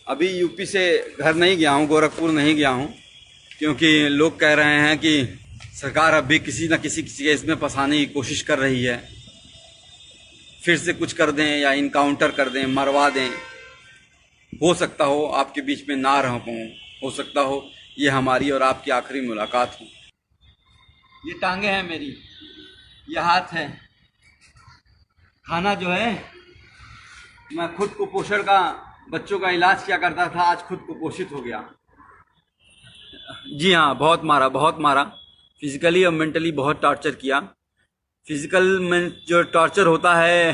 अभी यूपी से घर नहीं गया हूँ, गोरखपुर नहीं गया हूँ, क्योंकि लोग कह रहे हैं कि सरकार अभी किसी न किसी केस में फंसाने की कोशिश कर रही है। फिर से कुछ कर दें या इनकाउंटर कर दें, मरवा दें। हो सकता हो आपके बीच में ना रह पाऊँ, हो सकता हो ये हमारी और आपकी आखिरी मुलाकात हो। ये टांगे हैं मेरी, ये हाथ है। खाना जो है, मैं खुद कुपोषण का, बच्चों का इलाज किया करता था, आज खुद कुपोषित हो गया। जी हाँ, बहुत मारा, फिजिकली और मेंटली बहुत टॉर्चर किया। फिजिकल में जो टॉर्चर होता है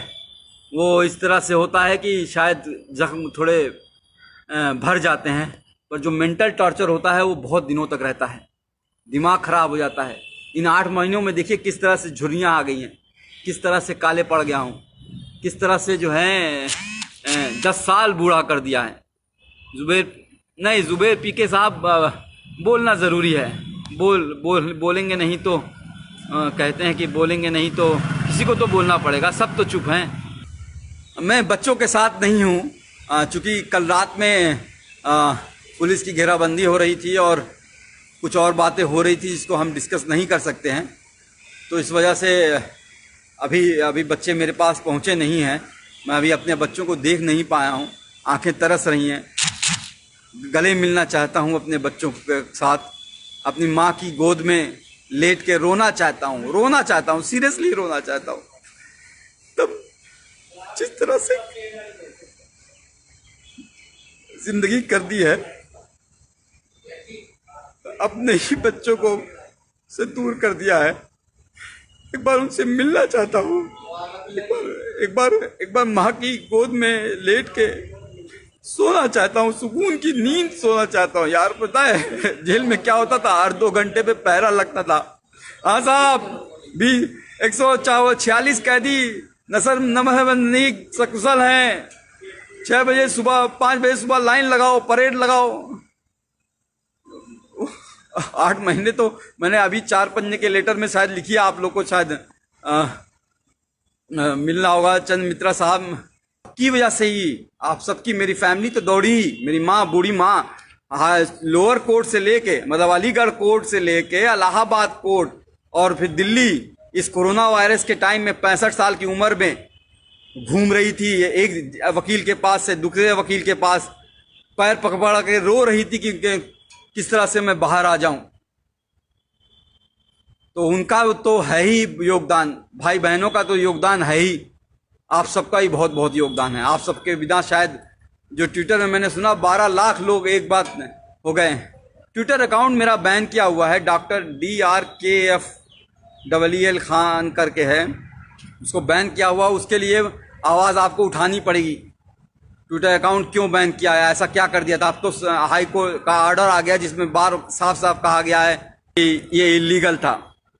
वो इस तरह से होता है कि शायद जख्म थोड़े भर जाते हैं, पर जो मेंटल टॉर्चर होता है वो बहुत दिनों तक रहता है। दिमाग खराब हो जाता है। इन 8 महीनों में देखिए किस तरह से झुर्रियाँ आ गई हैं, किस तरह से काले पड़ गया हूँ, किस तरह से जो है 10 साल बूढ़ा कर दिया है। जुबेर पीके साहब, बोलना ज़रूरी है। बोलेंगे नहीं तो कहते हैं कि बोलेंगे नहीं तो किसी को तो बोलना पड़ेगा, सब तो चुप हैं। मैं बच्चों के साथ नहीं हूँ, चूँकि कल रात में पुलिस की घेराबंदी हो रही थी और कुछ और बातें हो रही थी जिसको हम डिस्कस नहीं कर सकते हैं, तो इस वजह से अभी बच्चे मेरे पास पहुँचे नहीं हैं। मैं अभी अपने बच्चों को देख नहीं पाया हूँ, आंखें तरस रही हैं। गले मिलना चाहता हूँ अपने बच्चों के साथ, अपनी माँ की गोद में लेट के रोना चाहता हूँ, सीरियसली रोना चाहता हूँ। तब जिस तरह से जिंदगी कर दी है, अपने ही बच्चों को से दूर कर दिया है। एक बार उनसे मिलना चाहता हूँ, एक बार माँ की गोद में लेट के सोना चाहता हूँ, सुकून की नींद सोना चाहता हूँ। यार पता है जेल में क्या होता था, 8-2 घंटे पे पहरा लगता था। हाँ साहब, भी 146 कैदी नमहबंदी सकुशल हैं। 6 बजे सुबह, 5 बजे सुबह लाइन लगाओ, परेड लगाओ। 8 महीने तो मैंने अभी 4 पन्ने के लेटर में शायद लिखी है, आप लोग को शायद मिलना होगा। चंद मित्रा साहब की वजह से ही आप सबकी, मेरी फैमिली तो दौड़ी। मेरी माँ, बूढ़ी माँ, लोअर कोर्ट से लेके, मतलब अलीगढ़ कोर्ट से लेके इलाहाबाद कोर्ट और फिर दिल्ली, इस कोरोना वायरस के टाइम में 65 साल की उम्र में घूम रही थी, एक वकील के पास से दूसरे वकील के पास, पैर पकड़ के रो रही थी कि किस तरह से मैं बाहर आ जाऊं। तो उनका तो है ही योगदान, भाई बहनों का तो योगदान है ही, आप सबका ही बहुत बहुत योगदान है। आप सबके बिना शायद, जो ट्विटर में मैंने सुना 12 लाख लोग एक बात हो गए। ट्विटर अकाउंट मेरा बैन किया हुआ है, डॉक्टर DRKFEL खान करके है, उसको बैन किया हुआ। उसके लिए आवाज़ आपको उठानी पड़ेगी। ट्विटर अकाउंट क्यों बैन किया है, ऐसा क्या कर दिया था? अब तो हाई कोर्ट का ऑर्डर आ गया जिसमें बार साफ साफ कहा गया है कि ये इलीगल था।